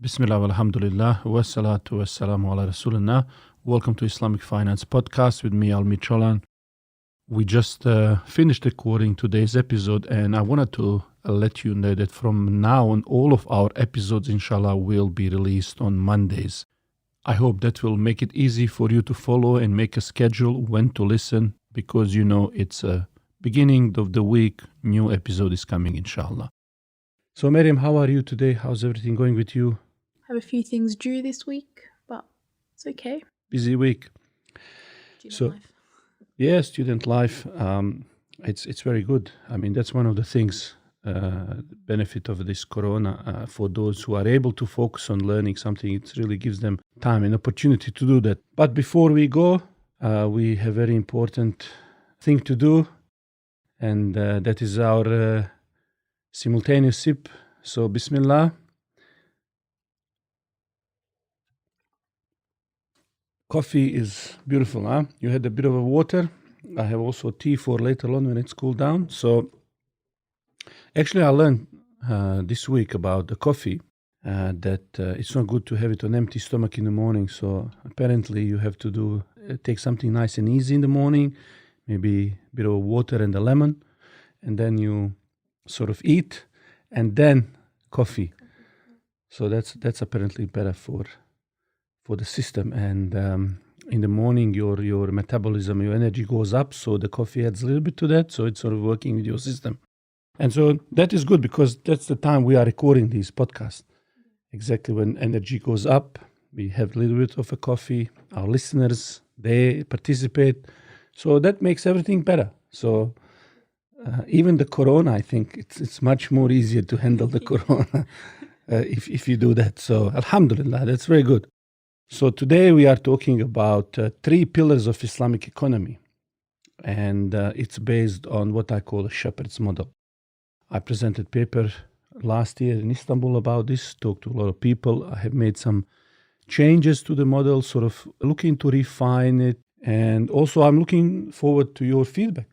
Bismillah walhamdulillah wa salatu wa salamu ala rasulillah. Welcome to Islamic Finance Podcast with me, Almir Colan. We just finished recording today's episode, and I wanted to let you know that from now on, all of our episodes, inshallah, will be released on Mondays. I hope that will make it easy for you to follow and make a schedule when to listen, because you know it's beginning of the week, new episode is coming, inshallah. So, Miriam, how are you today? How's everything going with you? I have a few things due this week, but it's okay. Busy week. Student life. Yeah, student life. It's very good. I mean, that's one of the things, benefit of this corona for those who are able to focus on learning something. It really gives them time and opportunity to do that. But before we go, we have a very important thing to do, and that is our simultaneous sip. So, Bismillah. Coffee is beautiful, huh? You had a bit of a water. I have also tea for later on when it's cooled down. So, actually, I learned this week about the coffee that it's not good to have it on empty stomach in the morning. So, apparently, you have to take something nice and easy in the morning, maybe a bit of water and a lemon, and then you sort of eat, and then coffee. So that's apparently better for the system, and in the morning your metabolism, your energy goes up, so the coffee adds a little bit to that, so it's sort of working with your system. And so that is good, because that's the time we are recording these podcasts. Exactly when energy goes up, we have a little bit of a coffee. Our listeners, they participate, so that makes everything better. So even the corona, I think it's much more easier to handle the corona if you do that. So alhamdulillah, that's very good. So today we are talking about 3 pillars of Islamic economy, and it's based on what I call a shepherd's model. I presented paper last year in Istanbul about this, talked to a lot of people. I have made some changes to the model, sort of looking to refine it, and also I'm looking forward to your feedback,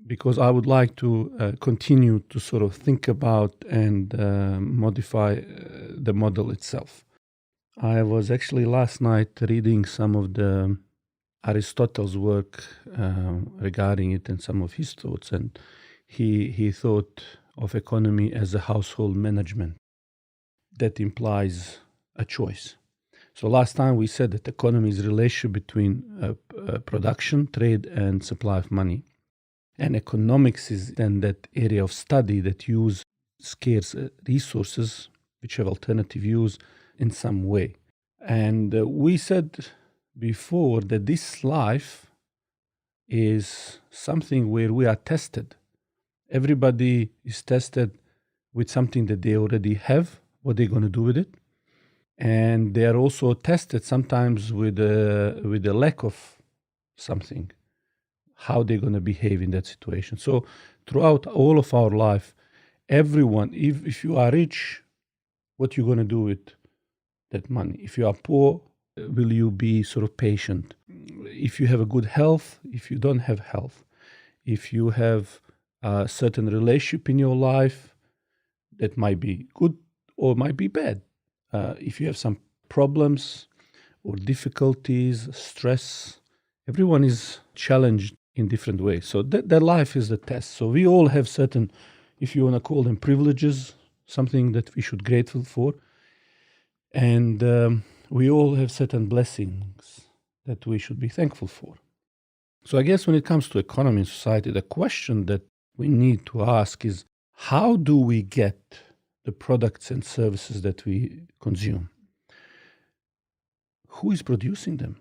because I would like to continue to sort of think about and modify the model itself. I was actually last night reading some of the Aristotle's work regarding it and some of his thoughts, and he thought of economy as a household management. That implies a choice. So last time we said that economy is a relationship between production, trade, and supply of money. And economics is then that area of study that use scarce resources, which have alternative use, in some way. And we said before that this life is something where we are tested. Everybody is tested with something that they already have, what they're going to do with it. And they are also tested sometimes with a lack of something, how they're going to behave in that situation. So throughout all of our life, everyone, if you are rich, what you're going to do with that money? If you are poor, will you be sort of patient? If you have a good health, if you don't have health, if you have a certain relationship in your life that might be good or might be bad, if you have some problems or difficulties, stress, everyone is challenged in different ways. So that life is the test. So we all have certain, if you want to call them privileges, something that we should be grateful for. And we all have certain blessings that we should be thankful for. So I guess when it comes to economy and society, the question that we need to ask is, how do we get the products and services that we consume? Who is producing them?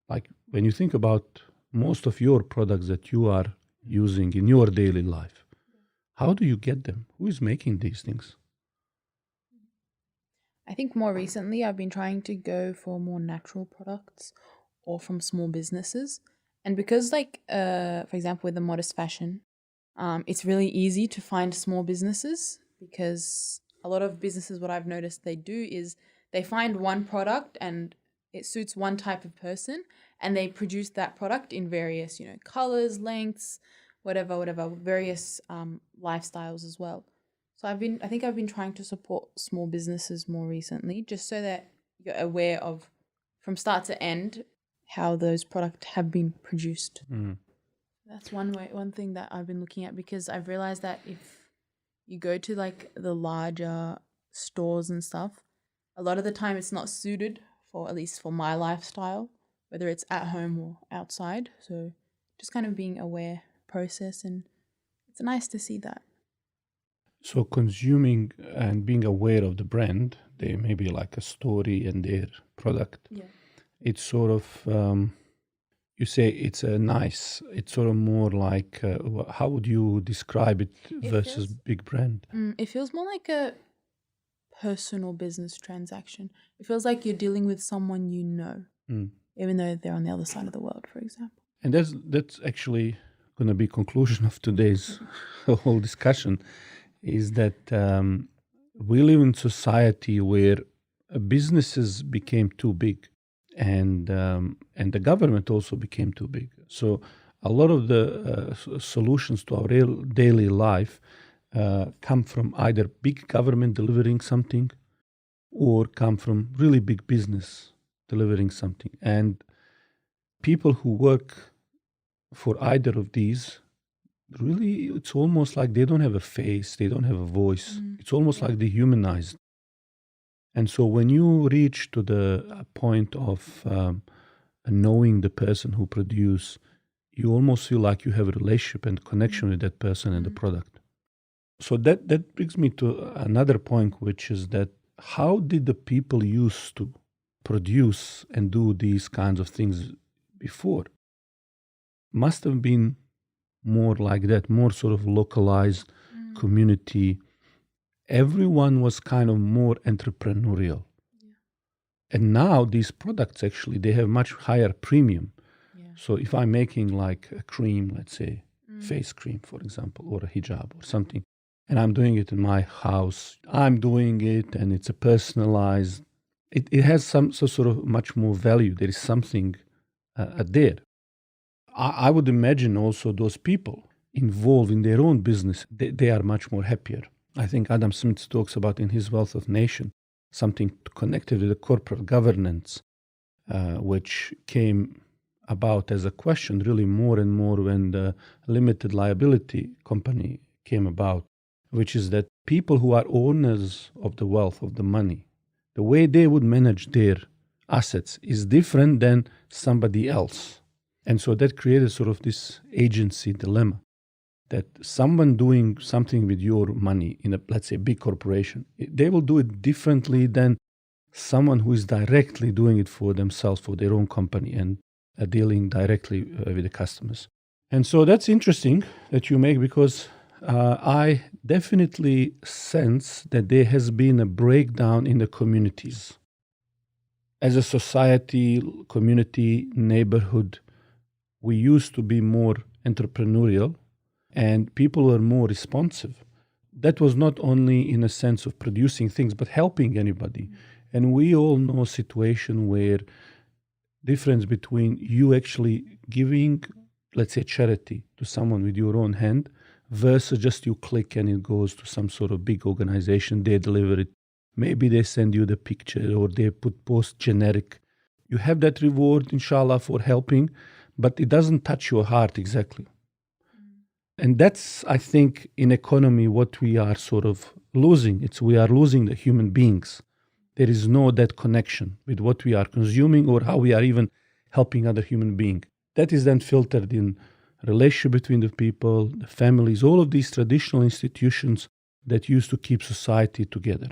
Like when you think about most of your products that you are using in your daily life, how do you get them? Who is making these things? I think more recently I've been trying to go for more natural products or from small businesses. And because for example, with the modest fashion, it's really easy to find small businesses, because a lot of businesses, what I've noticed they do is they find one product and it suits one type of person, and they produce that product in various, colors, lengths, whatever, various lifestyles as well. So I think I've been trying to support small businesses more recently, just so that you're aware of from start to end how those products have been produced. That's one thing that I've been looking at, because I've realized that if you go to like the larger stores and stuff, a lot of the time it's not suited for, at least for my lifestyle, whether it's at home or outside. So just kind of being aware process, and it's nice to see that. So consuming and being aware of the brand, they may be like a story and their product. Yeah. It's sort of, you say it's it's sort of more like, how would you describe it versus feels- big brand? It feels more like a personal business transaction. It feels like you're dealing with someone you know, even though they're on the other side of the world, for example. And that's actually going to be conclusion of today's whole discussion, is that we live in society where businesses became too big, and the government also became too big. So a lot of the solutions to our real daily life come from either big government delivering something, or come from really big business delivering something. And people who work for either of these, really, it's almost like they don't have a face, they don't have a voice. It's almost like dehumanized. And so when you reach to the point of knowing the person who produce, you almost feel like you have a relationship and connection with that person and the product. So that brings me to another point, which is that how did the people used to produce and do these kinds of things before? Must have been more like that, more sort of localized community. Everyone was kind of more entrepreneurial. And now these products, actually, they have much higher premium. So if I'm making like a cream, let's say face cream, for example, or a hijab or something, and I'm doing it in my house, I'm doing it and it's a personalized, it has some sort of much more value. There is something there. I would imagine also those people involved in their own business, they are much more happier. I think Adam Smith talks about in his Wealth of Nation, something connected with the corporate governance, which came about as a question really more and more when the limited liability company came about, which is that people who are owners of the wealth, of the money, the way they would manage their assets is different than somebody else. And so that created sort of this agency dilemma, that someone doing something with your money in a, let's say, big corporation, they will do it differently than someone who is directly doing it for themselves, for their own company, and dealing directly with the customers. And so that's interesting that you make, because I definitely sense that there has been a breakdown in the communities. As a society, community, neighborhood, we used to be more entrepreneurial and people were more responsive. That was not only in a sense of producing things, but helping anybody. And we all know a situation where difference between you actually giving, let's say, charity to someone with your own hand versus just you click and it goes to some sort of big organization, they deliver it. Maybe they send you the picture or they post generic. You have that reward, inshallah, for helping, but it doesn't touch your heart exactly. And that's, I think, in economy, what we are sort of losing. We are losing the human beings. There is no that connection with what we are consuming or how we are even helping other human being. That is then filtered in relationship between the people, the families, all of these traditional institutions that used to keep society together.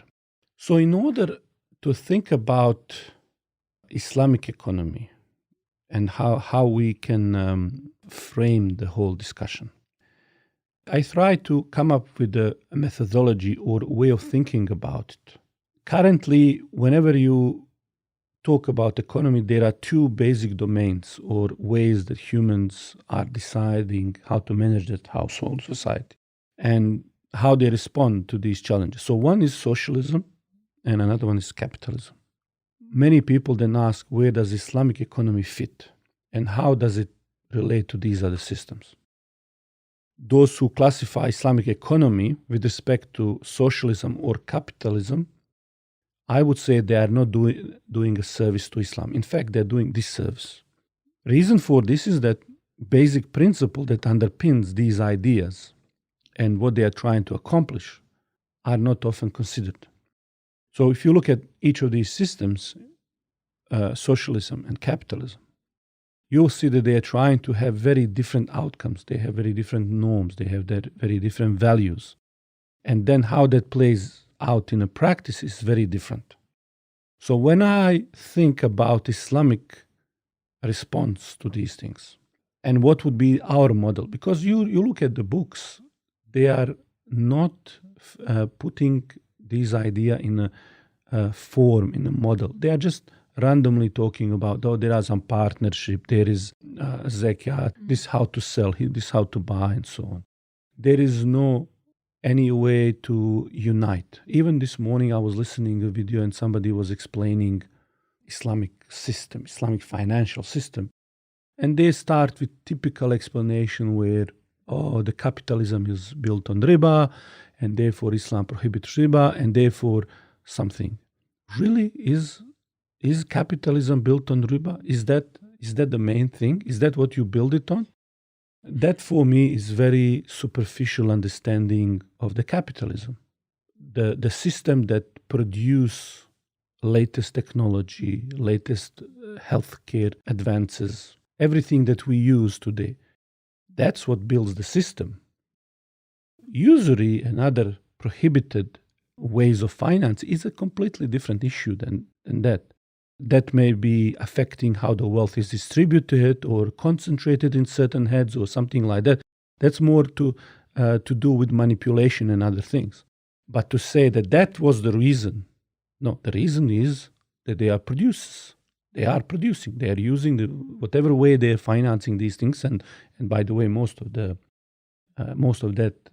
So in order to think about Islamic economy and how we can frame the whole discussion, I try to come up with a methodology or way of thinking about it. Currently, whenever you talk about economy, there are two basic domains or ways that humans are deciding how to manage that household society and how they respond to these challenges. So one is socialism and another one is capitalism. Many people then ask, where does Islamic economy fit and how does it relate to these other systems? those who classify Islamic economy with respect to socialism or capitalism, I would say they are not doing a service to Islam. In fact, they're doing disservice. Reason for this is that basic principle that underpins these ideas and what they are trying to accomplish are not often considered. So if you look at each of these systems, socialism and capitalism, you'll see that they are trying to have very different outcomes. They have very different norms. They have very different values. And then how that plays out in a practice is very different. So when I think about Islamic response to these things and what would be our model, because you look at the books, they are not putting this idea in a form, in a model. They are just randomly talking about, there are some partnership, there is zakat, this how to sell, this how to buy, and so on. There is no any way to unite. Even this morning I was listening to a video and somebody was explaining Islamic system, Islamic financial system. And they start with typical explanation where, the capitalism is built on riba, and therefore Islam prohibits riba, and therefore something. Really, is capitalism built on riba? Is that the main thing? Is that what you build it on? That for me is very superficial understanding of the capitalism. The system that produce latest technology, latest healthcare advances, everything that we use today, that's what builds the system. Usury and other prohibited ways of finance is a completely different issue than that. That may be affecting how the wealth is distributed or concentrated in certain heads or something like that. That's more to do with manipulation and other things. But to say that was the reason, no, the reason is that they are producers. They are producing. They are using whatever way they are financing these things. And by the way, most of that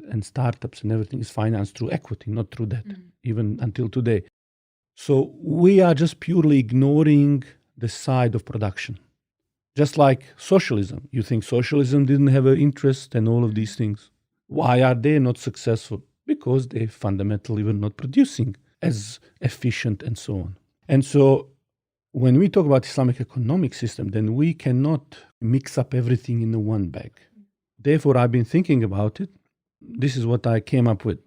and startups and everything is financed through equity, not through debt, even until today. So we are just purely ignoring the side of production. Just like socialism. You think socialism didn't have an interest and all of these things. Why are they not successful? Because they fundamentally were not producing as efficient and so on. And so when we talk about Islamic economic system, then we cannot mix up everything in the one bag. Therefore, I've been thinking about it. This is what I came up with.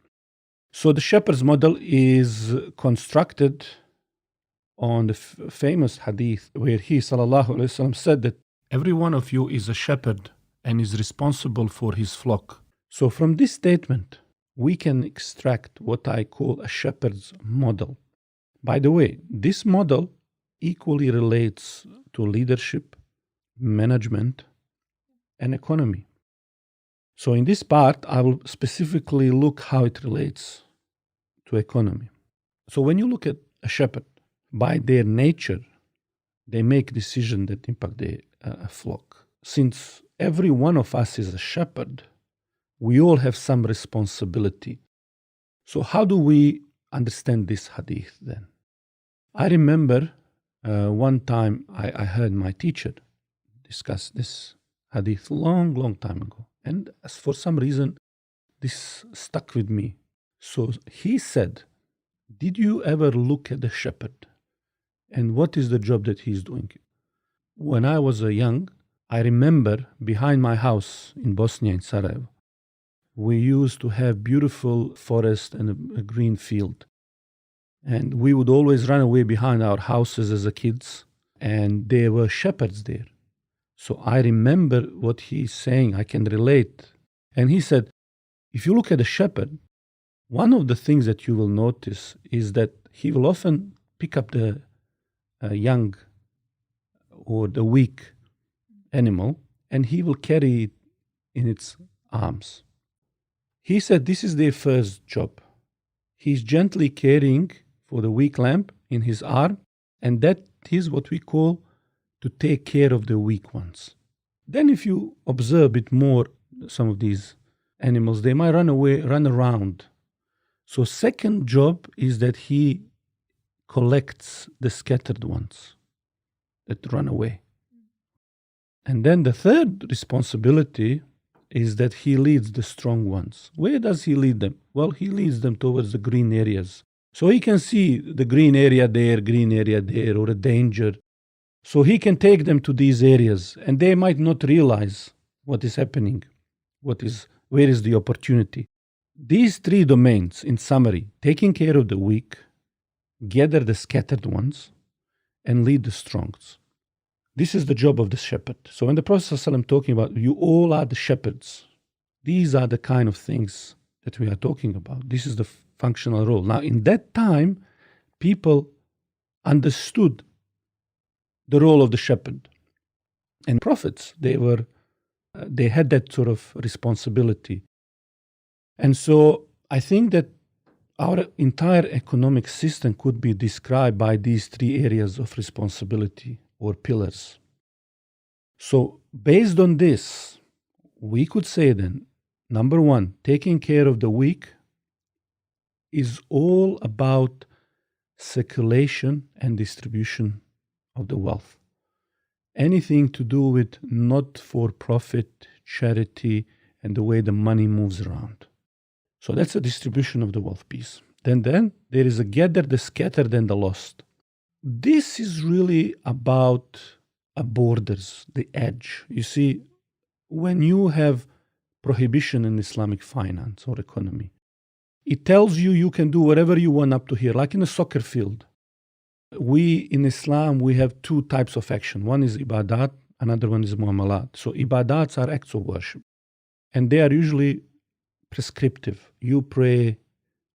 So the shepherd's model is constructed on the famous hadith where he, sallallahu alaihi wasallam, said that every one of you is a shepherd and is responsible for his flock. So from this statement, we can extract what I call a shepherd's model. By the way, this model equally relates to leadership, management, and economy. So in this part, I will specifically look how it relates to economy. So when you look at a shepherd, by their nature, they make decisions that impact a flock. Since every one of us is a shepherd, we all have some responsibility. So how do we understand this hadith then? I remember one time I heard my teacher discuss this hadith long time ago. And for some reason, this stuck with me. So he said, did you ever look at the shepherd? And what is the job that he's doing? When I was young, I remember behind my house in Bosnia, in Sarajevo, we used to have beautiful forest and a green field. And we would always run away behind our houses as a kids. And there were shepherds there. So I remember what he's saying, I can relate. And he said, if you look at a shepherd, one of the things that you will notice is that he will often pick up the young or the weak animal and he will carry it in its arms. He said this is their first job. He's gently caring for the weak lamb in his arm, and that is what we call to take care of the weak ones. Then if you observe a bit more some of these animals, they might run around. So second job is that he collects the scattered ones that run away. And then the third responsibility is that he leads the strong ones. Where does he lead them? Well, he leads them towards the green areas. So he can see the green area there, or a danger. So he can take them to these areas, and they might not realize what is happening, where is the opportunity. These three domains, in summary: taking care of the weak, gather the scattered ones, and lead the strongs. This is the job of the shepherd. So when the Prophet ﷺ talking about, you all are the shepherds, these are the kind of things that we are talking about. This is the functional role. Now, in that time, people understood the role of the shepherd. And prophets, they had that sort of responsibility. And so I think that our entire economic system could be described by these three areas of responsibility or pillars. So based on this, we could say then, number one, taking care of the weak is all about circulation and distribution of the wealth. Anything to do with not-for-profit, charity, and the way the money moves around. So that's the distribution of the wealth piece. Then there is a gather the scattered and the lost. This is really about borders, the edge. You see, when you have prohibition in Islamic finance or economy, it tells you can do whatever you want up to here, like in a soccer field. We, in Islam, we have two types of action. One is ibadat, another one is muamalat. So ibadats are acts of worship. And they are usually prescriptive. You pray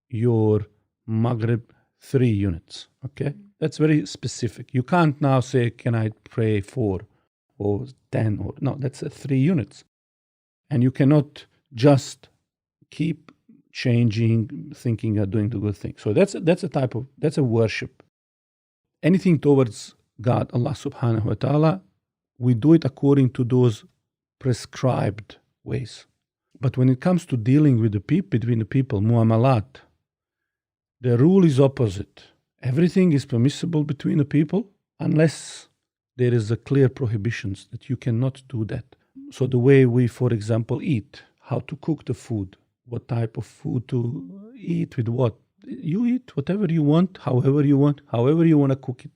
your Maghrib 3 units, okay? That's very specific. You can't now say, can I pray 4 or 10 or... No, that's 3 units. And you cannot just keep changing, thinking you're doing the good thing. So that's a worship. Anything towards God, Allah subhanahu wa ta'ala, we do it according to those prescribed ways. But when it comes to dealing with the people, between the people, muamalat, the rule is opposite. Everything is permissible between the people unless there is a clear prohibitions that you cannot do that. So the way we, for example, eat, how to cook the food, what type of food to eat with what. You eat whatever you want, however you want to cook it.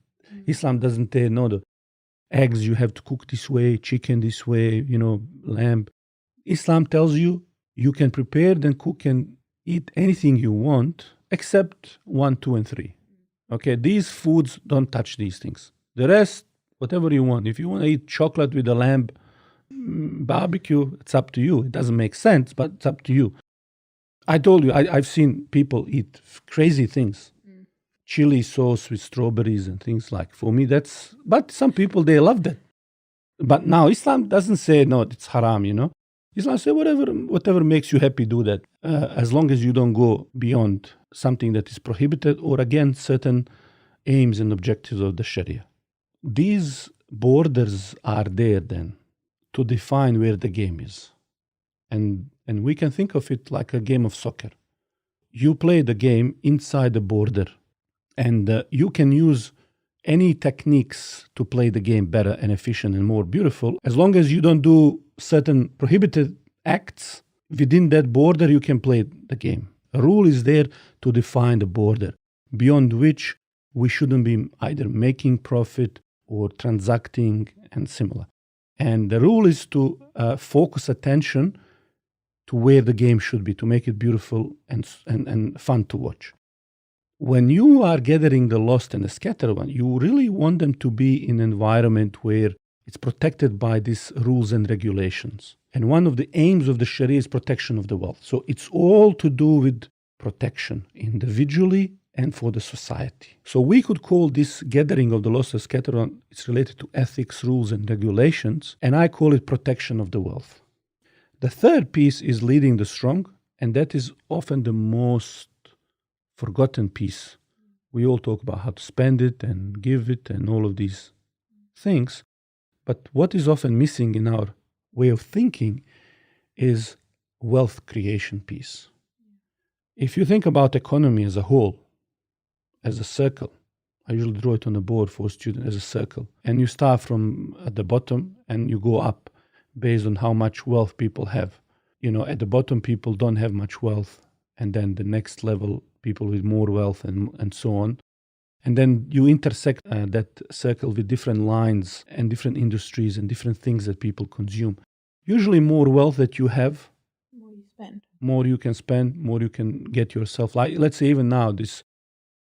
Islam doesn't say, no, the eggs you have to cook this way, chicken this way, lamb. Islam tells you can prepare and cook and eat anything you want except 1, 2, and 3. Okay, these foods, don't touch these things. The rest, whatever you want. If you want to eat chocolate with a lamb barbecue, it's up to you. It doesn't make sense, but it's up to you. I told you, I've seen people eat crazy things. Chili sauce with strawberries and things like. For me, but some people, they love that. But now Islam doesn't say, no, it's haram, Islam says, whatever makes you happy, do that. As long as you don't go beyond something that is prohibited or against certain aims and objectives of the Sharia. These borders are there then to define where the game is. And we can think of it like a game of soccer. You play the game inside the border, and you can use any techniques to play the game better and efficient and more beautiful. As long as you don't do certain prohibited acts within that border, you can play the game. A rule is there to define the border, beyond which we shouldn't be either making profit or transacting and similar. And the rule is to focus attention to where the game should be, to make it beautiful and fun to watch. When you are gathering the lost and the scattered one, you really want them to be in an environment where it's protected by these rules and regulations. And one of the aims of the Sharia is protection of the wealth. So it's all to do with protection, individually and for the society. So we could call this gathering of the lost and scattered one, it's related to ethics, rules, and regulations, and I call it protection of the wealth. The third piece is leading the strong, and that is often the most forgotten piece. We all talk about how to spend it and give it and all of these things. But what is often missing in our way of thinking is wealth creation piece. If you think about economy as a whole, as a circle, I usually draw it on the board for students as a circle, and you start from at the bottom and you go up based on how much wealth people have. At the bottom, people don't have much wealth. And then the next level, people with more wealth and so on. And then you intersect that circle with different lines and different industries and different things that people consume. Usually more wealth that you have, more you spend. More you can spend, more you can get yourself. Like, let's say even now, this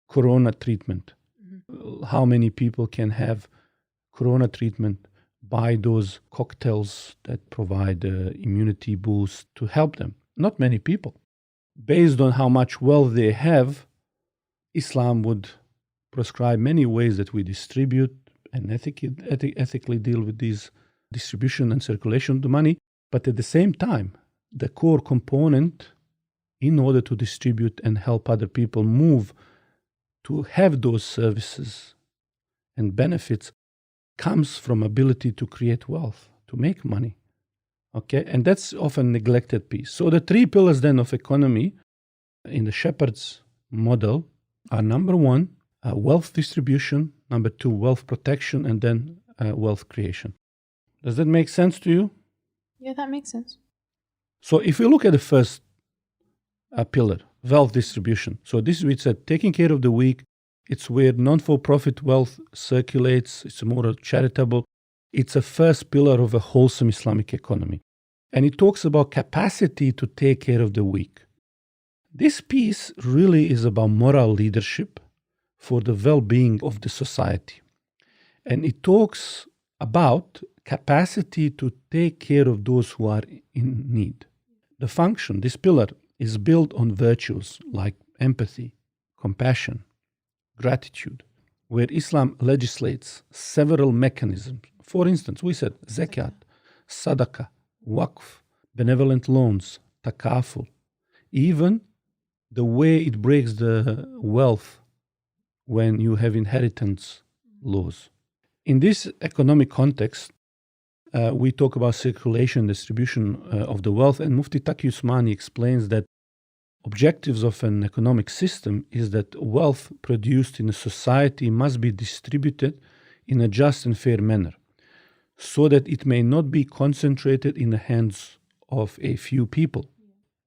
corona treatment. How many people can have corona treatment, buy those cocktails that provide immunity boost to help them? Not many people. Based on how much wealth they have, Islam would prescribe many ways that we distribute and ethically deal with these distribution and circulation of the money. But at the same time, the core component in order to distribute and help other people move to have those services and benefits comes from ability to create wealth, to make money. Okay, and that's often neglected piece. So the three pillars then of economy in the shepherd's model are number one, wealth distribution, number two, wealth protection, and then wealth creation. Does that make sense to you? Yeah, that makes sense. So if we look at the first pillar, wealth distribution. So this is what it said, taking care of the weak. It's where non-for-profit wealth circulates. It's more charitable. It's a first pillar of a wholesome Islamic economy. And it talks about capacity to take care of the weak. This piece really is about moral leadership for the well-being of the society. And it talks about capacity to take care of those who are in need. The function, this pillar, is built on virtues like empathy, compassion, gratitude, where Islam legislates several mechanisms. For instance, we said Zakat, Shadaqah, Waqf, benevolent loans, takaful, even the way it breaks the wealth when you have inheritance laws. In this economic context, we talk about circulation, distribution of the wealth, and Mufti Taqi Usmani explains that objectives of an economic system is that wealth produced in a society must be distributed in a just and fair manner, so that it may not be concentrated in the hands of a few people.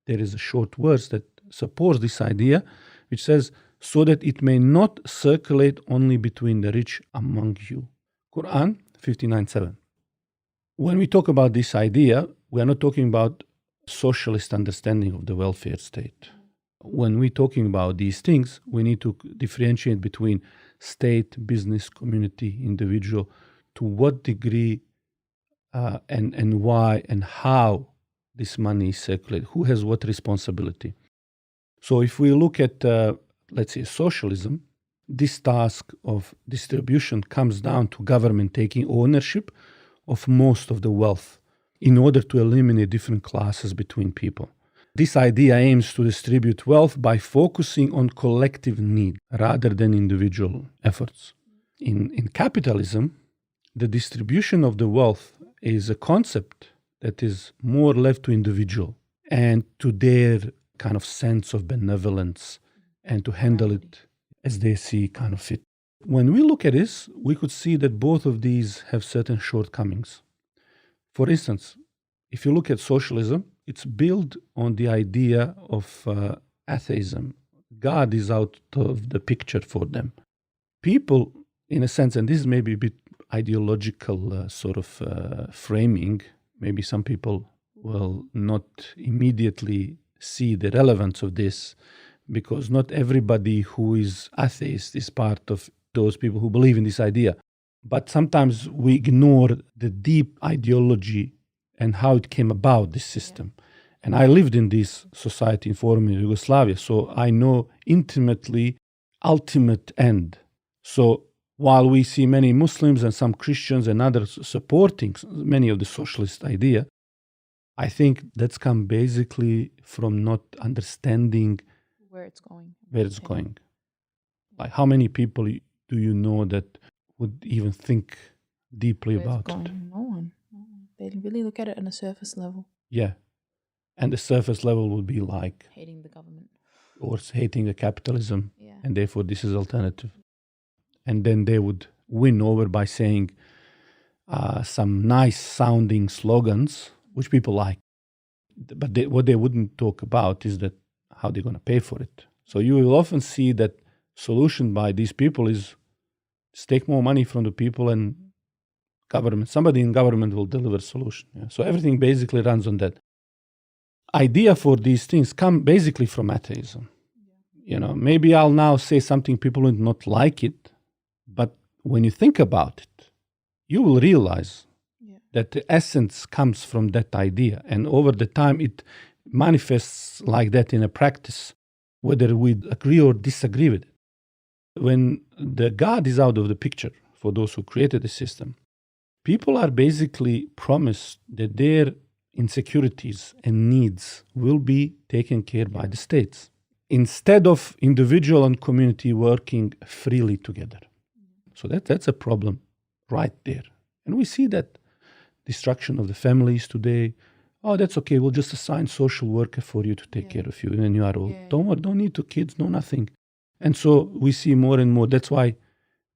There is a short verse that supports this idea, which says, so that it may not circulate only between the rich among you. Quran 59:7. When we talk about this idea, we are not talking about socialist understanding of the welfare state. When we're talking about these things, we need to differentiate between state, business, community, individual, to what degree and why and how this money is circulated, who has what responsibility. So if we look at, let's say, socialism, this task of distribution comes down to government taking ownership of most of the wealth in order to eliminate different classes between people. This idea aims to distribute wealth by focusing on collective need rather than individual efforts. In capitalism, the distribution of the wealth is a concept that is more left to individual and to their kind of sense of benevolence and to handle it as they see kind of fit. When we look at this, we could see that both of these have certain shortcomings. For instance, if you look at socialism, it's built on the idea of atheism. God is out of the picture for them. People, in a sense, and this is maybe a bit ideological sort of framing, maybe some people will not immediately see the relevance of this because not everybody who is atheist is part of those people who believe in this idea. But sometimes we ignore the deep ideology and how it came about, this system. And I lived in this society in former Yugoslavia, so I know intimately ultimate end. So while we see many Muslims and some Christians and others supporting many of the socialist idea, I think that's come basically from not understanding Where it's going. Like how many people do you know that would even think deeply about it? No one. They really look at it on a surface level. Yeah. And the surface level would be like hating the government. Or hating the capitalism. Yeah. And therefore this is alternative. And then they would win over by saying some nice sounding slogans, which people like. But what they wouldn't talk about is that how they're going to pay for it. So you will often see that solution by these people is just take more money from the people and somebody in government will deliver a solution. Yeah? So everything basically runs on that. Idea for these things come basically from atheism. Maybe I'll now say something people will not like it, but when you think about it, you will realize that the essence comes from that idea. And over the time, it manifests like that in a practice, whether we agree or disagree with it. When the God is out of the picture for those who created the system, people are basically promised that their insecurities and needs will be taken care by the states, instead of individual and community working freely together. So that's a problem right there. And we see that destruction of the families today. Oh, that's okay. We'll just assign social worker for you to take care of you when you are old. Don't need to kids, no nothing. And so we see more and more. That's why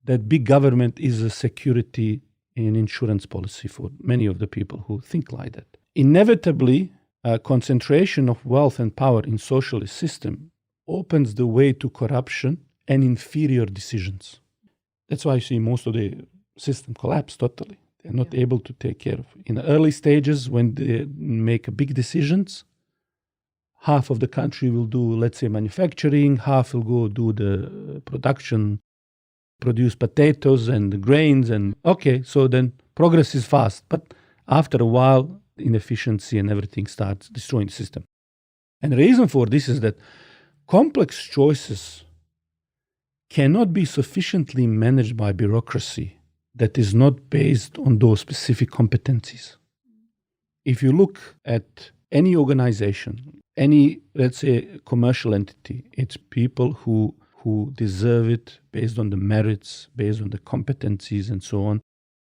that big government is a security and insurance policy for many of the people who think like that. Inevitably, a concentration of wealth and power in socialist system opens the way to corruption and inferior decisions. That's why you see most of the system collapse totally. They're not able to take care of. In the early stages, when they make big decisions, half of the country will do, let's say, manufacturing, half will go do the production, produce potatoes and the grains, and okay, so then progress is fast. But after a while, inefficiency and everything starts destroying the system. And the reason for this is that complex choices cannot be sufficiently managed by bureaucracy that is not based on those specific competencies. If you look at any organization, any, let's say, commercial entity, it's people who deserve it based on the merits, based on the competencies and so on,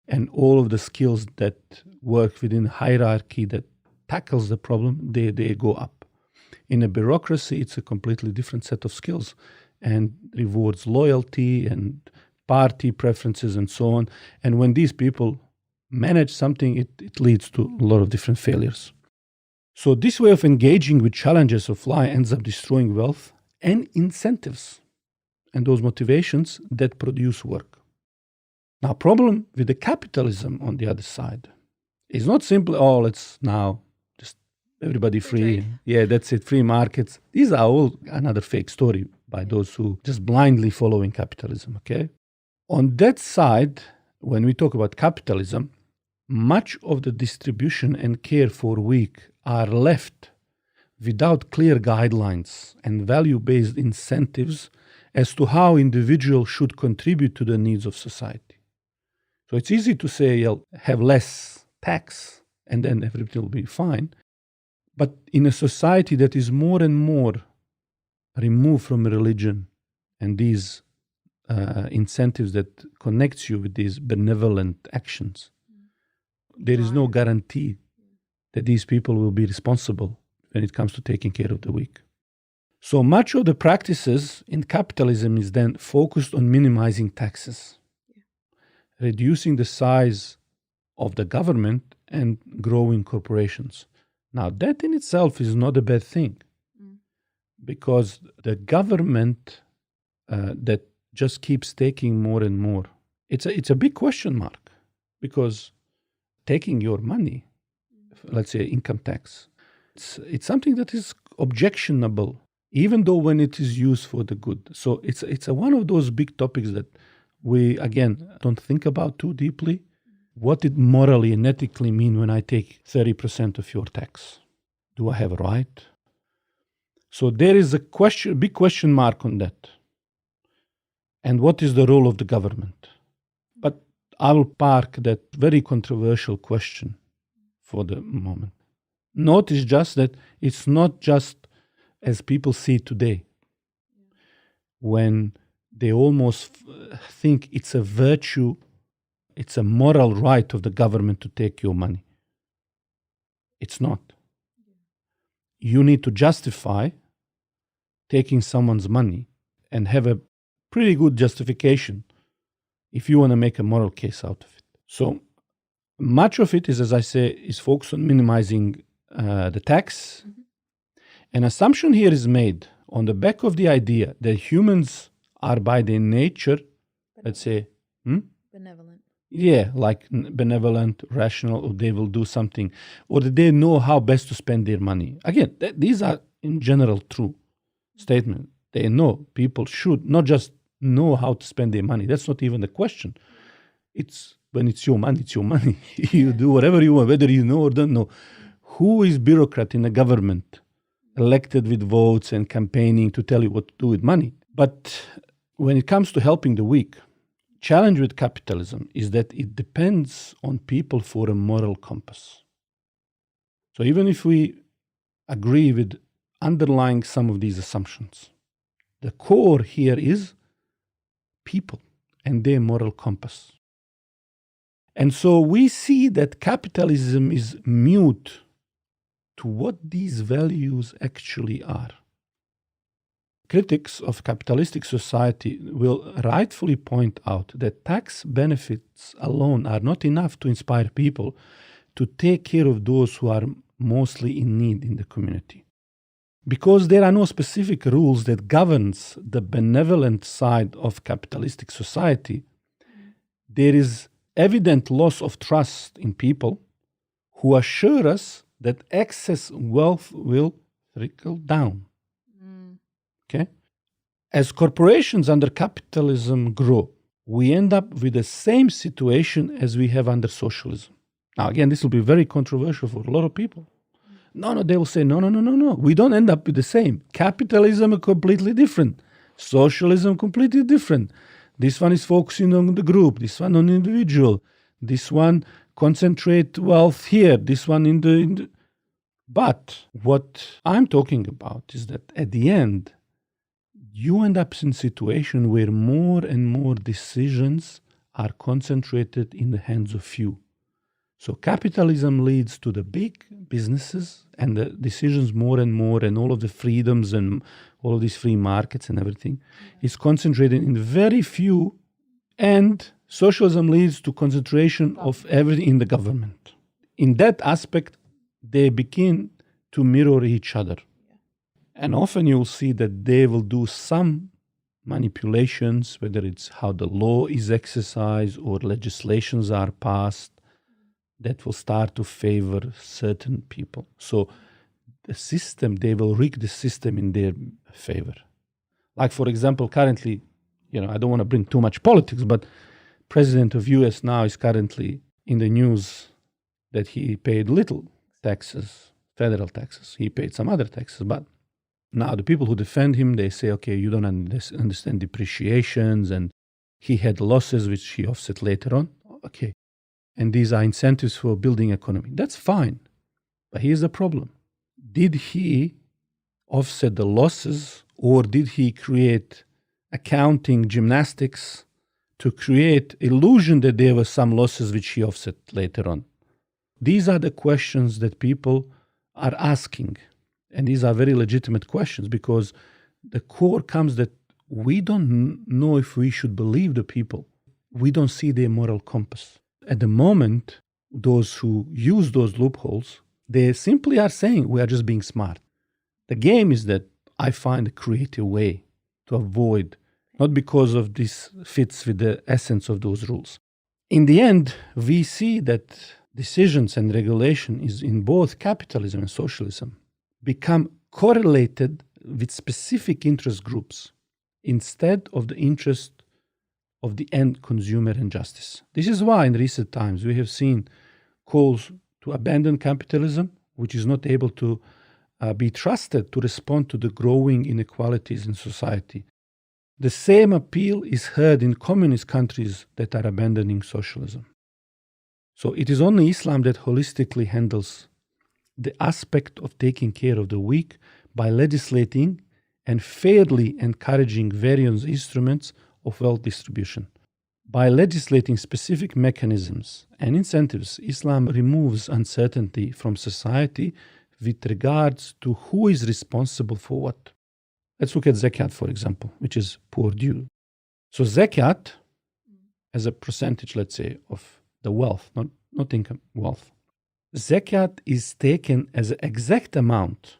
and all of the skills that work within a hierarchy that tackles the problem, they go up. In a bureaucracy, it's a completely different set of skills and rewards loyalty and party preferences and so on. And when these people manage something, it leads to a lot of different failures. So this way of engaging with challenges of life ends up destroying wealth and incentives and those motivations that produce work. Now, problem with the capitalism on the other side is not simply, let's now just everybody free. Yeah, that's it, free markets. These are all another fake story by those who just blindly following capitalism, okay? On that side, when we talk about capitalism, much of the distribution and care for weak are left without clear guidelines and value-based incentives as to how individuals should contribute to the needs of society. So it's easy to say, have less tax and then everything will be fine. But in a society that is more and more removed from religion and these incentives that connects you with these benevolent actions, there is no guarantee that these people will be responsible when it comes to taking care of the weak. So much of the practices in capitalism is then focused on minimizing taxes, reducing the size of the government and growing corporations. Now, that in itself is not a bad thing, because the government that just keeps taking more and more, it's a big question mark, because taking your money, let's say income tax, it's something that is objectionable, even though when it is used for the good. So it's one of those big topics that we, again, don't think about too deeply. What it morally and ethically mean when I take 30% of your tax? Do I have a right? So there is a big question mark on that. And what is the role of the government? But I will park that very controversial question for the moment. Notice just that it's not just as people see today, when they almost think it's a virtue, it's a moral right of the government to take your money. It's not. You need to justify taking someone's money and have a pretty good justification if you want to make a moral case out of it. So much of it is, as I say, is focused on minimizing the tax. An assumption here is made on the back of the idea that humans are by their nature, let's say, benevolent. yeah, like benevolent, rational, or they will do something, or that they know how best to spend their money. Again, these are in general true statements. They know people should not just know how to spend their money. That's not even the question. It's when it's your money, it's your money. You do whatever you want, whether you know or don't know. Who is bureaucrat in a government elected with votes and campaigning to tell you what to do with money? But when it comes to helping the weak, challenge with capitalism is that it depends on people for a moral compass. So even if we agree with underlying some of these assumptions, the core here is people and their moral compass. And so we see that capitalism is mute to what these values actually are. Critics of capitalistic society will rightfully point out that tax benefits alone are not enough to inspire people to take care of those who are mostly in need in the community. Because there are no specific rules that governs the benevolent side of capitalistic society, there is evident loss of trust in people who assure us that excess wealth will trickle down. Okay? As corporations under capitalism grow, we end up with the same situation as we have under socialism. Now, again, this will be very controversial for a lot of people. No, they will say, no. We don't end up with the same. Capitalism is completely different. Socialism completely different. This one is focusing on the group. This one on individual. This one concentrate wealth here. This one in the. But what I'm talking about is that at the end, you end up in a situation where more and more decisions are concentrated in the hands of few. So capitalism leads to the big businesses and the decisions more and more, and all of the freedoms and all of these free markets and everything is concentrated in very few, and socialism leads to concentration of everything in the government. In that aspect, they begin to mirror each other. And often you'll see that they will do some manipulations, whether it's how the law is exercised or legislations are passed, that will start to favor certain people. So the system, they will rig the system in their favor. Like, for example, currently, I don't want to bring too much politics, but President of US now is currently in the news that he paid little taxes, federal taxes. He paid some other taxes, but now the people who defend him, they say, okay, you don't understand depreciations, and he had losses which he offset later on. Okay. And these are incentives for building economy. That's fine. But here's the problem. Did he offset the losses, or did he create accounting gymnastics to create illusion that there were some losses which he offset later on? These are the questions that people are asking. And these are very legitimate questions, because the core comes that we don't know if we should believe the people. We don't see their moral compass. At the moment, those who use those loopholes, they simply are saying we are just being smart. The game is that I find a creative way to avoid, not because of this fits with the essence of those rules. In the end, we see that decisions and regulation is in both capitalism and socialism become correlated with specific interest groups instead of the interest of the end consumer and justice. This is why in recent times we have seen calls to abandon capitalism, which is not able to be trusted to respond to the growing inequalities in society. The same appeal is heard in communist countries that are abandoning socialism. So it is only Islam that holistically handles the aspect of taking care of the weak by legislating and fairly encouraging various instruments of wealth distribution. By legislating specific mechanisms and incentives, Islam removes uncertainty from society with regards to who is responsible for what. Let's look at Zakat, for example, which is poor due. So Zakat, as a percentage, let's say, of the wealth, not income, wealth. Zakat is taken as an exact amount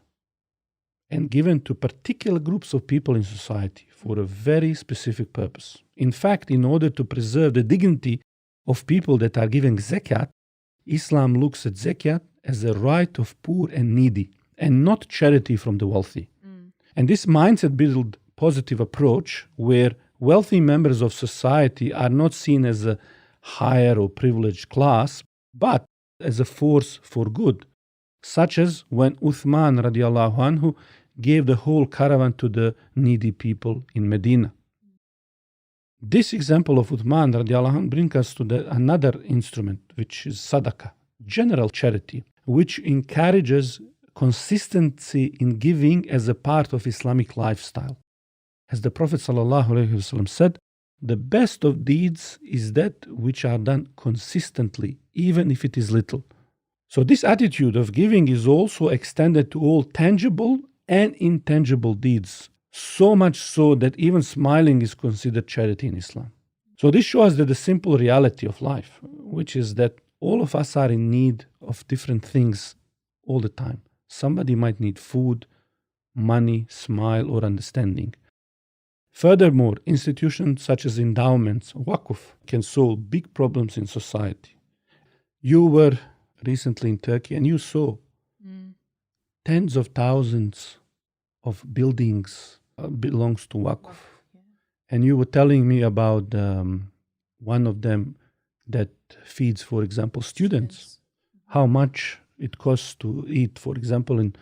and given to particular groups of people in society for a very specific purpose. In fact, in order to preserve the dignity of people that are giving zakat, Islam looks at zakat as a right of poor and needy and not charity from the wealthy. And this mindset build positive approach where wealthy members of society are not seen as a higher or privileged class, but as a force for good, such as when Uthman radiallahu anhu gave the whole caravan to the needy people in Medina. This example of Uthman radiallahu anhu brings us to another instrument, which is Sadaqah, general charity, which encourages consistency in giving as a part of Islamic lifestyle. As the Prophet ﷺ said, the best of deeds is that which are done consistently, even if it is little. So this attitude of giving is also extended to all tangible and intangible deeds, so much so that even smiling is considered charity in Islam. So this shows that the simple reality of life, which is that all of us are in need of different things all the time. Somebody might need food, money, smile, or understanding. Furthermore, institutions such as endowments, Waqf, can solve big problems in society. You were recently in Turkey and you saw tens of thousands of buildings belongs to Waqf. And you were telling me about one of them that feeds, for example, students. How much it costs to eat, for example, in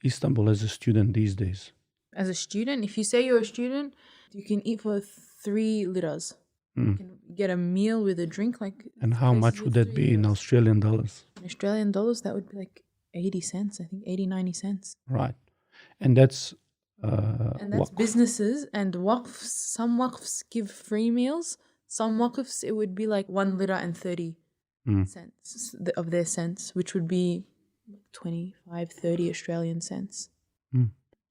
Istanbul as a student these days. As a student, if you say you're a student, you can eat for 3 liras. You can get a meal with a drink. And how much would that be in Australian dollars? In Australian dollars, that would be like 80 cents, I think, 80, 90 cents. Right. And that's Waqf. Businesses and Waqfs. Some Waqfs give free meals. Some Waqfs, it would be like 1 lira and 30 cents of their cents, which would be 25, 30 Australian cents.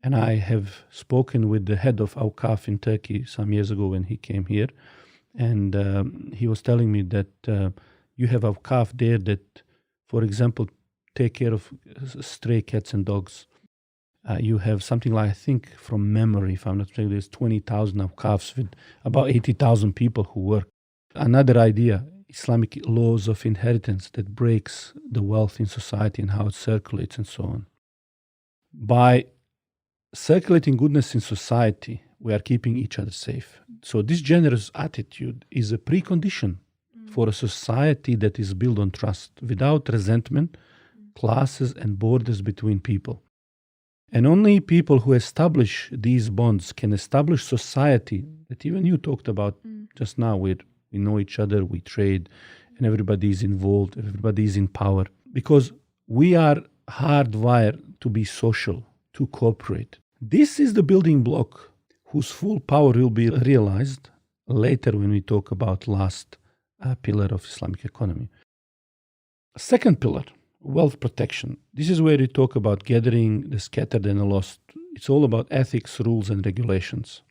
And I have spoken with the head of Awqaf in Turkey some years ago when he came here. And he was telling me that you have Awqaf there that, for example, take care of stray cats and dogs. You have something like, I think from memory, if I'm not mistaken, there's 20,000 Awqafs with about 80,000 people who work. Another idea, Islamic laws of inheritance that breaks the wealth in society and how it circulates and so on. By circulating goodness in society, we are keeping each other safe. So this generous attitude is a precondition for a society that is built on trust, without resentment, classes and borders between people. And only people who establish these bonds can establish society that even you talked about just now, where we know each other, we trade, and everybody is involved, everybody is in power. Because we are hardwired to be social, to cooperate. This is the building block whose full power will be realized later when we talk about last pillar of Islamic economy. Second pillar, wealth protection. This is where we talk about gathering the scattered and the lost. It's all about ethics, rules, and regulations.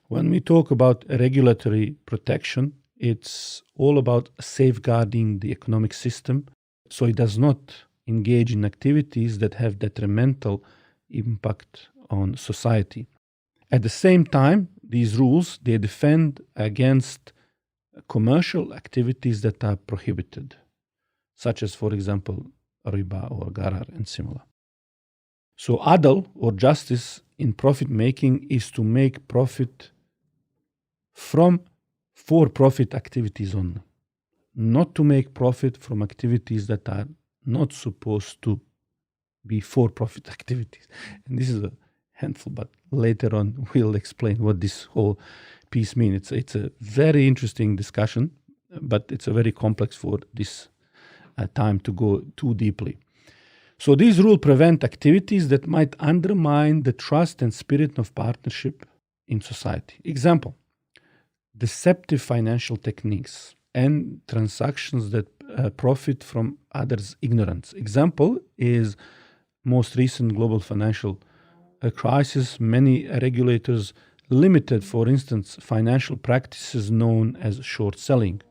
When we talk about regulatory protection, it's all about safeguarding the economic system so it does not engage in activities that have detrimental impact on society. At the same time, these rules, they defend against commercial activities that are prohibited, such as, for example, riba or gharar and similar. So adl or justice in profit making is to make profit from for-profit activities only, not to make profit from activities that are not supposed to be for-profit activities. And this is a handful, but later on we'll explain what this whole piece means. It's a very interesting discussion, but it's a very complex for this time to go too deeply. So these rules prevent activities that might undermine the trust and spirit of partnership in society. Example, deceptive financial techniques and transactions that profit from others' ignorance. Example is most recent global financial crisis. Many regulators limited, for instance, financial practices known as short selling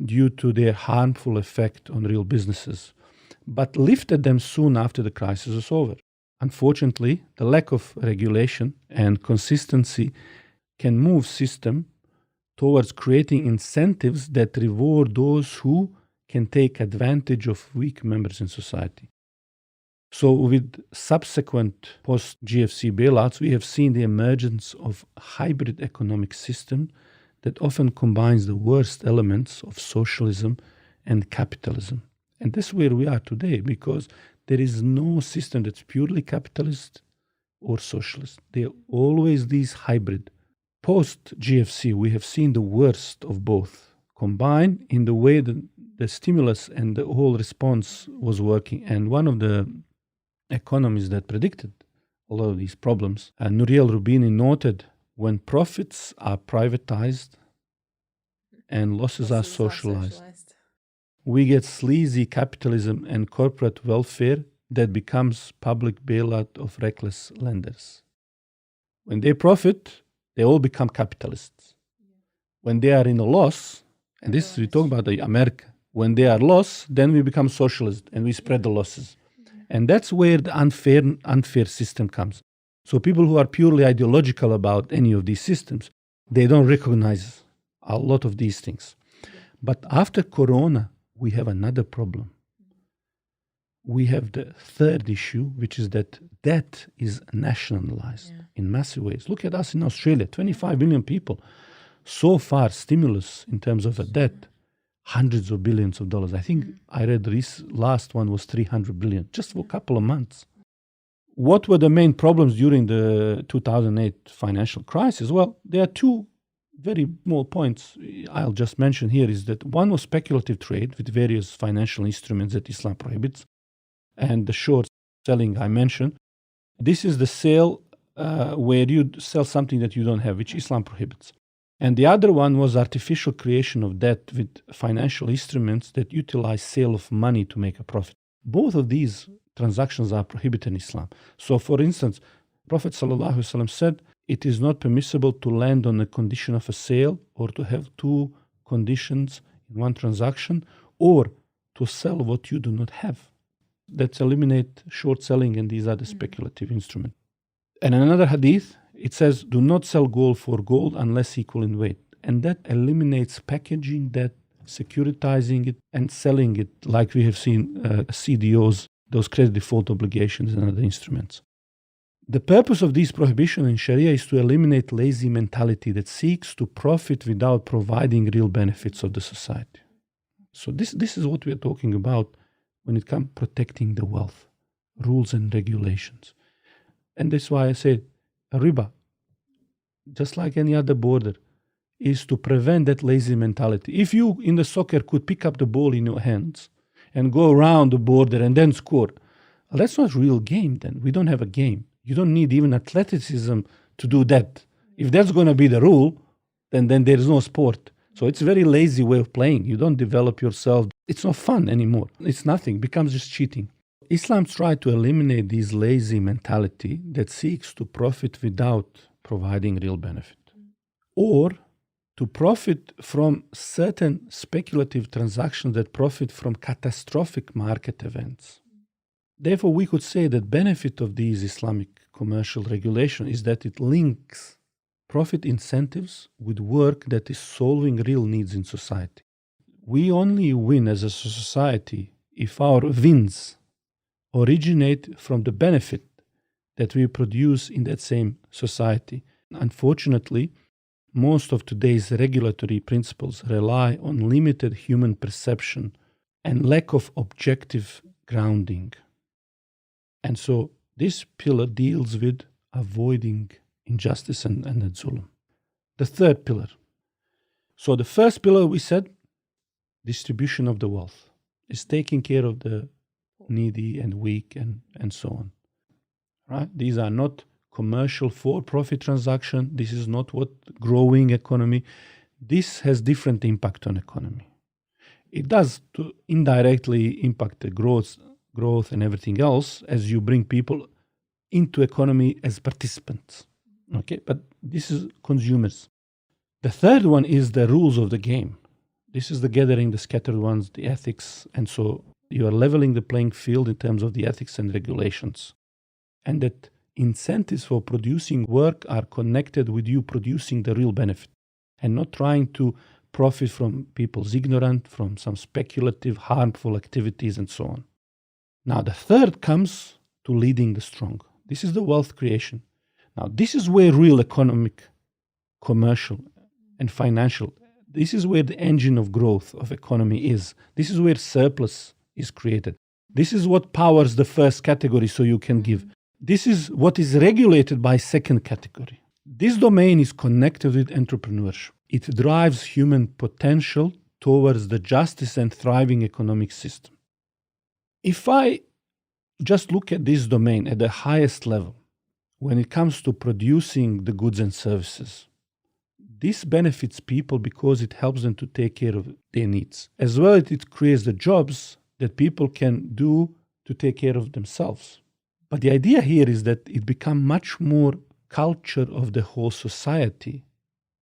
due to their harmful effect on real businesses. but lifted them soon after the crisis was over. Unfortunately, the lack of regulation and consistency can move system towards creating incentives that reward those who can take advantage of weak members in society. So with subsequent post-GFC bailouts, we have seen the emergence of a hybrid economic system that often combines the worst elements of socialism and capitalism. And that's where we are today, because there is no system that's purely capitalist or socialist. They are always these hybrid. Post-GFC, we have seen the worst of both combined in the way that the stimulus and the whole response was working. And one of the economists that predicted a lot of these problems, Nouriel Roubini, noted when profits are privatized and losses are socialized, we get sleazy capitalism and corporate welfare that becomes public bailout of reckless lenders. When they profit, they all become capitalists. When they are in a loss, and this we talk about America, when they are lost, then we become socialist and we spread the losses. And that's where the unfair system comes. So people who are purely ideological about any of these systems, they don't recognize a lot of these things. But after Corona, we have another problem. We have the third issue, which is that debt is nationalized in massive ways. Look at us in Australia, 25 million people. So far, stimulus in terms of a debt, hundreds of billions of dollars. I think I read this last one was 300 billion, just for a couple of months. What were the main problems during the 2008 financial crisis? Well, there are two very small points I'll just mention here. Is that one was speculative trade with various financial instruments that Islam prohibits, and the short selling I mentioned. This is the sale where you sell something that you don't have, which Islam prohibits. And the other one was artificial creation of debt with financial instruments that utilize sale of money to make a profit. Both of these transactions are prohibited in Islam. So, for instance, Prophet ﷺ said, it is not permissible to lend on the condition of a sale or to have two conditions in one transaction or to sell what you do not have. That's eliminate short selling and these other speculative instruments. And in another hadith, it says, do not sell gold for gold unless equal in weight. And that eliminates packaging debt, securitizing it, and selling it like we have seen CDOs, those credit default obligations and other instruments. The purpose of this prohibition in Sharia is to eliminate lazy mentality that seeks to profit without providing real benefits of the society. So this is what we are talking about when it comes protecting the wealth, rules and regulations. And that's why I say riba, just like any other border, is to prevent that lazy mentality. If you in the soccer could pick up the ball in your hands and go around the border and then score, that's not real game then. We don't have a game. You don't need even athleticism to do that. If that's going to be the rule, then there is no sport. So it's a very lazy way of playing. You don't develop yourself. It's not fun anymore. It's nothing. It becomes just cheating. Islam tried to eliminate this lazy mentality that seeks to profit without providing real benefit, or to profit from certain speculative transactions that profit from catastrophic market events. Therefore, we could say that benefit of these Islamic commercial regulation is that it links profit incentives with work that is solving real needs in society. We only win as a society if our wins originate from the benefit that we produce in that same society. Unfortunately, most of today's regulatory principles rely on limited human perception and lack of objective grounding. And so this pillar deals with avoiding injustice and zulm. The third pillar. So the first pillar, we said, distribution of the wealth, is taking care of the needy and weak and so on. Right? These are not commercial for-profit transaction. This is not what growing economy. This has different impact on economy. It does to indirectly impact the growth and everything else as you bring people into economy as participants. Okay, but this is consumers. The third one is the rules of the game. This is the gathering, the scattered ones, the ethics, and so you are leveling the playing field in terms of the ethics and regulations. And that incentives for producing work are connected with you producing the real benefit and not trying to profit from people's ignorance, from some speculative, harmful activities and so on. Now, the third comes to leading the strong. This is the wealth creation. Now, this is where real economic, commercial, and financial, this is where the engine of growth of economy is. This is where surplus is created. This is what powers the first category so you can give. This is what is regulated by second category. This domain is connected with entrepreneurship. It drives human potential towards the justice and thriving economic system. If I just look at this domain at the highest level, when it comes to producing the goods and services, this benefits people because it helps them to take care of their needs. As well, it creates the jobs that people can do to take care of themselves. But the idea here is that it becomes much more culture of the whole society.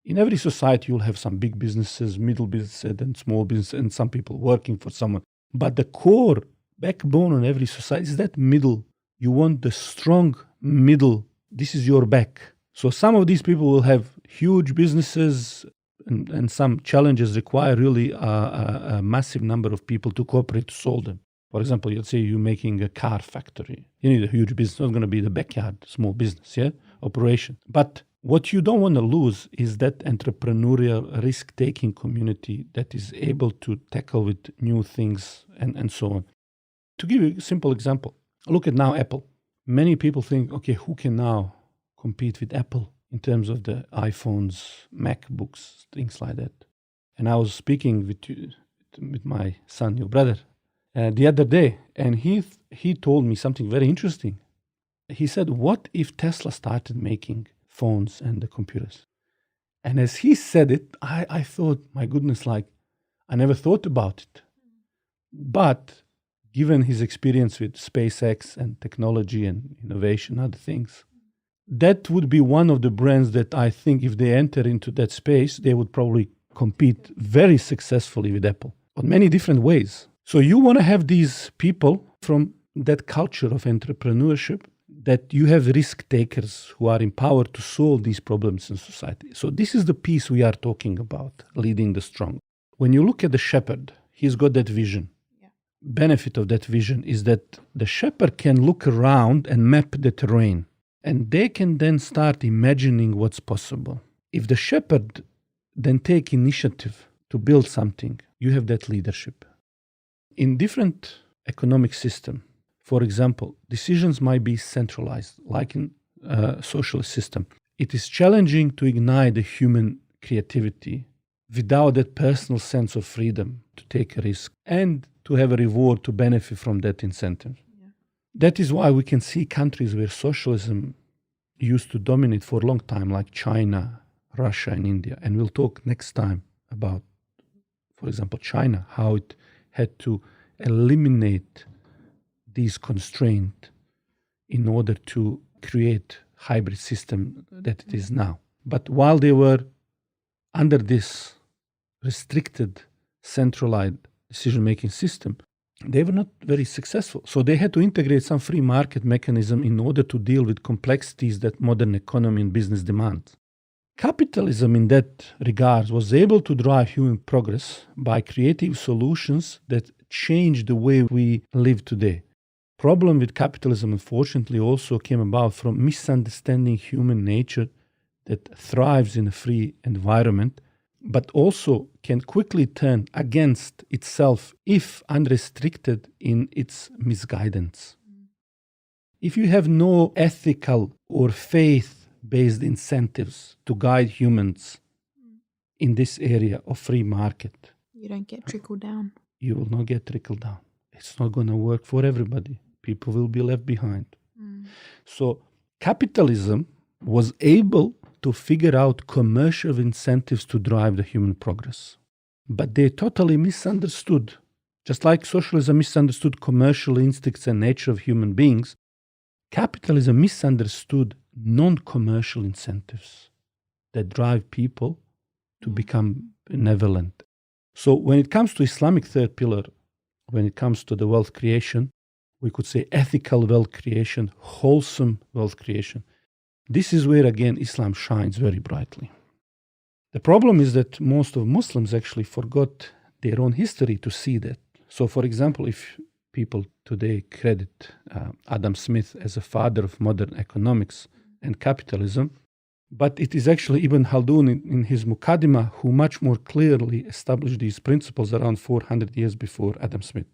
In every society, you'll have some big businesses, middle businesses, and small business, and some people working for someone. But the core backbone on every society is that middle. You want the strong middle. This is your back. So some of these people will have huge businesses, and some challenges require really a massive number of people to cooperate to solve them. For example, let's say you're making a car factory. You need a huge business. It's not going to be the backyard, small business, operation. But what you don't want to lose is that entrepreneurial, risk-taking community that is able to tackle with new things and so on. To give you a simple example, look at now Apple. Many people think, okay, who can now compete with Apple in terms of the iPhones, MacBooks, things like that. And I was speaking with my son, your brother, the other day, and he told me something very interesting. He said, what if Tesla started making phones and the computers? And as he said it, I thought, my goodness, like, I never thought about it. But given his experience with SpaceX and technology and innovation, other things, that would be one of the brands that I think if they enter into that space, they would probably compete very successfully with Apple on many different ways. So you want to have these people from that culture of entrepreneurship, that you have risk takers who are empowered to solve these problems in society. So this is the piece we are talking about, leading the strong. When you look at the shepherd, he's got that vision. Yeah. Benefit of that vision is that the shepherd can look around and map the terrain, and they can then start imagining what's possible. If the shepherd then take initiative to build something, you have that leadership. In different economic system, for example, decisions might be centralized, like in a socialist system. It is challenging to ignite the human creativity without that personal sense of freedom to take a risk and to have a reward to benefit from that incentive. Yeah. That is why we can see countries where socialism used to dominate for a long time, like China, Russia, and India. And we'll talk next time about, for example, China, how it had to eliminate these constraints in order to create hybrid system that it is now. But while they were under this restricted, centralized decision-making system, they were not very successful. So they had to integrate some free market mechanism in order to deal with complexities that modern economy and business demands. Capitalism in that regard was able to drive human progress by creative solutions that change the way we live today. Problem with capitalism, unfortunately, also came about from misunderstanding human nature that thrives in a free environment, but also can quickly turn against itself if unrestricted in its misguidance. If you have no ethical or faith-based incentives to guide humans in this area of free market, you don't get trickle down. You will not get trickle down. It's not going to work for everybody. People will be left behind. So capitalism was able to figure out commercial incentives to drive the human progress. But they totally misunderstood, just like socialism misunderstood commercial instincts and nature of human beings, capitalism misunderstood non-commercial incentives that drive people to become benevolent. So when it comes to Islamic third pillar when it comes to the wealth creation. We could say ethical wealth creation, wholesome wealth creation. This is where, again, Islam shines very brightly. The problem is that most of Muslims actually forgot their own history to see that. So, for example, if people today credit Adam Smith as a father of modern economics and capitalism, but it is actually Ibn Khaldun in his Muqaddimah who much more clearly established these principles around 400 years before Adam Smith.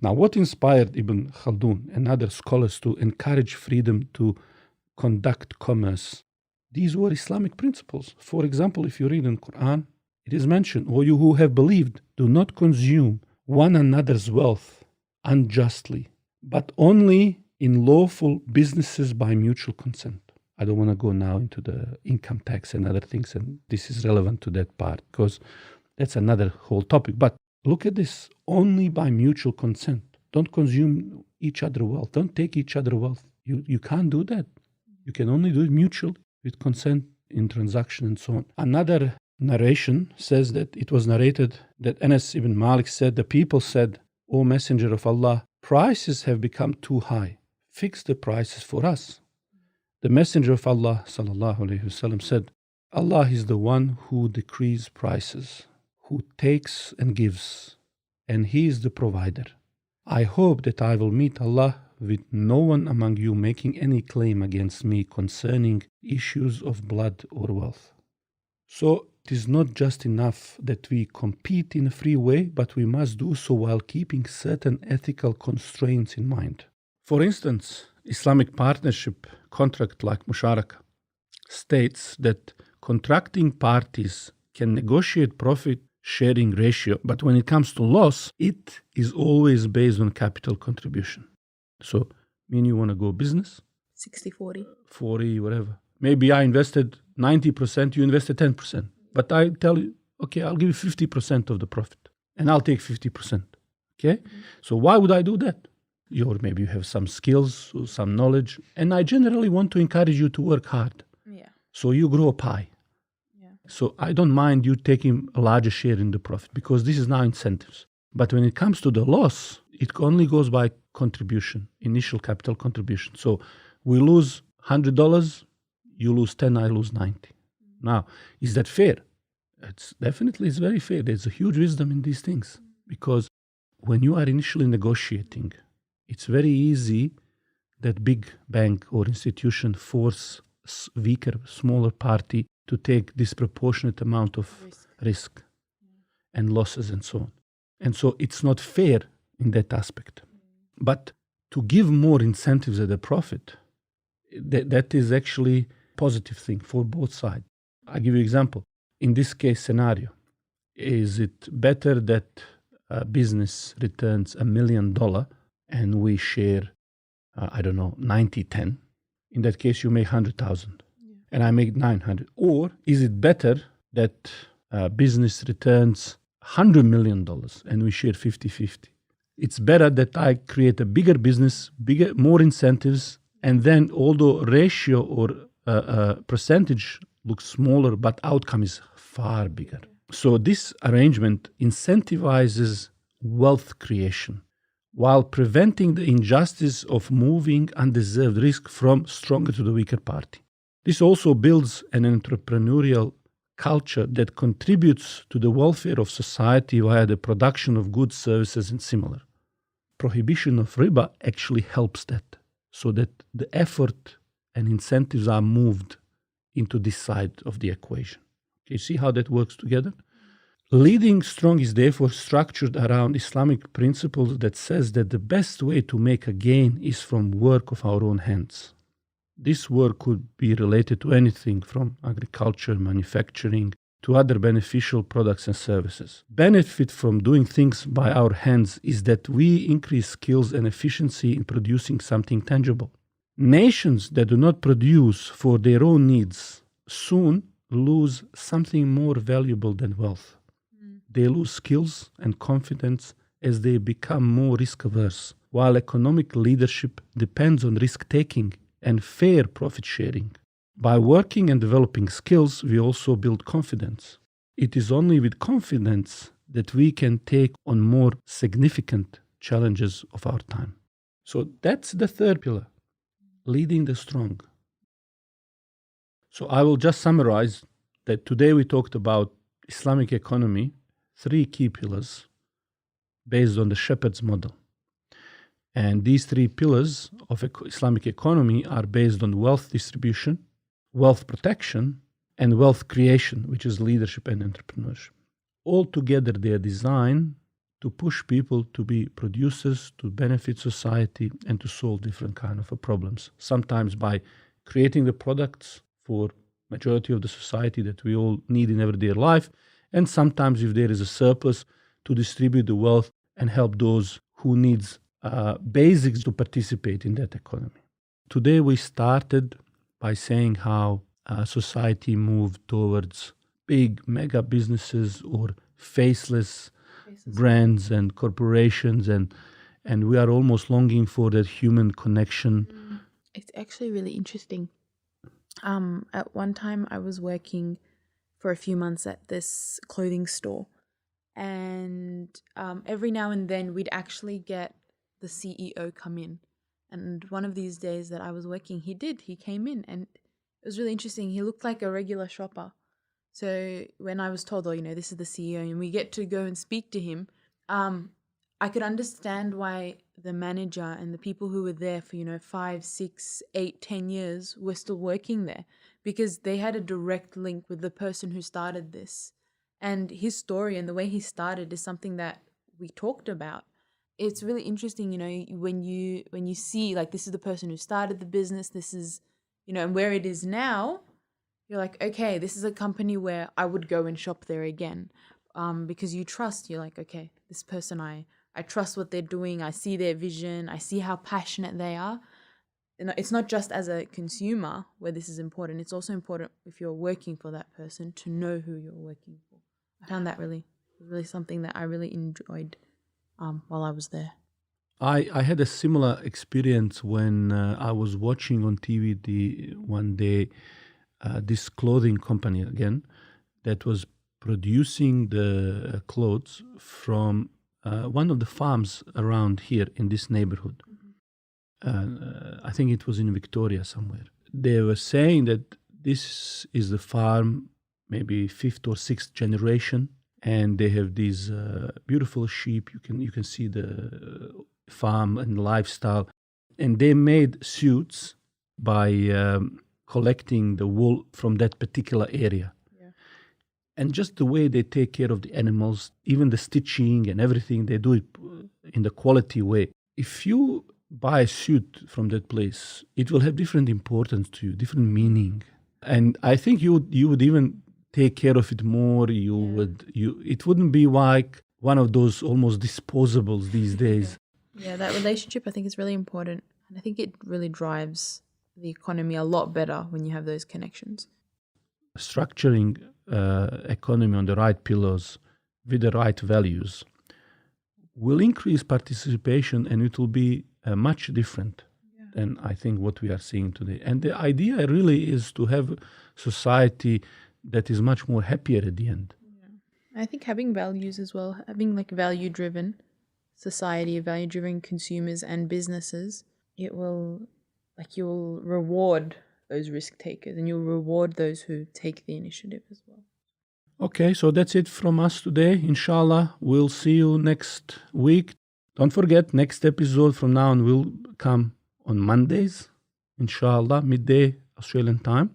Now, what inspired Ibn Khaldun and other scholars to encourage freedom to conduct commerce? These were Islamic principles. For example, if you read in Quran, it is mentioned, "O you who have believed, do not consume one another's wealth unjustly, but only in lawful businesses by mutual consent." I don't want to go now into the income tax and other things, and this is relevant to that part because that's another whole topic. But look at this, only by mutual consent. Don't consume each other's wealth. Don't take each other's wealth. You can't do that. You can only do it mutually with consent in transaction and so on. Another narration says that it was narrated that Anas ibn Malik said, the people said, "O Messenger of Allah, prices have become too high. Fix the prices for us." The Messenger of Allah sallallahu alaihi wasallam said, "Allah is the one who decrees prices, who takes and gives, and He is the provider. I hope that I will meet Allah with no one among you making any claim against me concerning issues of blood or wealth." So it is not just enough that we compete in a free way, but we must do so while keeping certain ethical constraints in mind. For instance, Islamic partnership contract like Musharaka states that contracting parties can negotiate profit sharing ratio, but when it comes to loss, it is always based on capital contribution. So, you want to go business? 60-40. 40, whatever. Maybe I invested 90%, you invested 10%. But I tell you, okay, I'll give you 50% of the profit, and I'll take 50%. Okay? So why would I do that? Maybe you have some skills or some knowledge, and I generally want to encourage you to work hard. Yeah. So you grow a pie. Yeah. So I don't mind you taking a larger share in the profit because this is now incentives. But when it comes to the loss, it only goes by contribution, initial capital contribution. So we lose $100, you lose 10, I lose 90. Now, is that fair? It's very fair. There's a huge wisdom in these things because when you are initially negotiating, it's very easy that big bank or institution force weaker, smaller party to take disproportionate amount of risk and losses and so on. And so it's not fair in that aspect. But to give more incentives at the profit, that is actually a positive thing for both sides. I'll give you an example. In this case scenario, is it better that a business returns $1 million and we share, 90-10? In that case, you make 100,000 and I make 900. Or is it better that a business returns $100 million and we share 50-50? It's better that I create a bigger business, more incentives, and then although ratio or percentage looks smaller, but outcome is far bigger. So this arrangement incentivizes wealth creation while preventing the injustice of moving undeserved risk from stronger to the weaker party. This also builds an entrepreneurial culture that contributes to the welfare of society via the production of goods, services, and similar. Prohibition of riba actually helps that, so that the effort and incentives are moved into this side of the equation. Okay, see how that works together? Leading Strong is therefore structured around Islamic principles that says that the best way to make a gain is from work of our own hands. This work could be related to anything from agriculture, manufacturing, to other beneficial products and services. Benefit from doing things by our hands is that we increase skills and efficiency in producing something tangible. Nations that do not produce for their own needs soon lose something more valuable than wealth. They lose skills and confidence as they become more risk-averse, while economic leadership depends on risk-taking and fair profit sharing. By working and developing skills, we also build confidence. It is only with confidence that we can take on more significant challenges of our time. So that's the third pillar, leading the strong. So I will just summarize that today we talked about Islamic economy, 3 key pillars based on the shepherd's model. And these 3 pillars of Islamic economy are based on wealth distribution, wealth protection, and wealth creation, which is leadership and entrepreneurship. Altogether, they are designed to push people to be producers, to benefit society, and to solve different kind of problems. Sometimes by creating the products for majority of the society that we all need in everyday life, and sometimes if there is a surplus, to distribute the wealth and help those who needs basics to participate in that economy. Today we started by saying how society moved towards big mega businesses or faceless brands and corporations, and we are almost longing for that human connection. It's actually really interesting. At one time I was working for a few months at this clothing store, and every now and then we'd actually get the CEO come in, and one of these days that I was working, he came in, and it was really interesting. He looked like a regular shopper. So when I was told, this is the CEO, and we get to go and speak to him, I could understand why the manager and the people who were there for 5, 6, 8, 10 years were still working there, because they had a direct link with the person who started this. And his story and the way he started is something that we talked about. It's really interesting, when you see like this is the person who started the business, this is, and where it is now, you're like, okay, this is a company where I would go and shop there again, because you trust. You're like, okay, this person, I trust what they're doing. I see their vision. I see how passionate they are. And it's not just as a consumer where this is important. It's also important if you're working for that person to know who you're working for. I found that really something that I really enjoyed while I was there. I had a similar experience when I was watching on TV one day this clothing company again that was producing the clothes from one of the farms around here in this neighborhood. I think it was in Victoria somewhere. They were saying that this is the farm, maybe 5th or 6th generation, and they have these beautiful sheep. You can see the farm and lifestyle, and they made suits by collecting the wool from that particular area. Yeah. And just the way they take care of the animals, even the stitching and everything, they do it in the quality way. If you buy a suit from that place, it will have different importance to you, different meaning. And I think you would even take care of it more. It wouldn't be like one of those almost disposables these days. Yeah, that relationship I think is really important. And I think it really drives the economy a lot better when you have those connections. Structuring economy on the right pillars with the right values will increase participation, and it will be much different than I think what we are seeing today. And the idea really is to have society that is much more happier at the end. Yeah. I think having values as well, having like value-driven society, value-driven consumers and businesses, you'll reward those risk takers, and you'll reward those who take the initiative as well. Okay, so that's it from us today. Inshallah, we'll see you next week. Don't forget, next episode from now on will come on Mondays, inshallah, midday Australian time.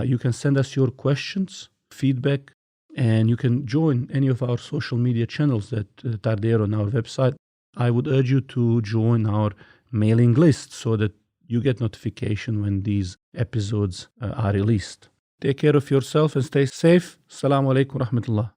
You can send us your questions, feedback, and you can join any of our social media channels that are there on our website. I would urge you to join our mailing list so that you get notification when these episodes are released. Take care of yourself and stay safe. Assalamu alaikum wa rahmatullah.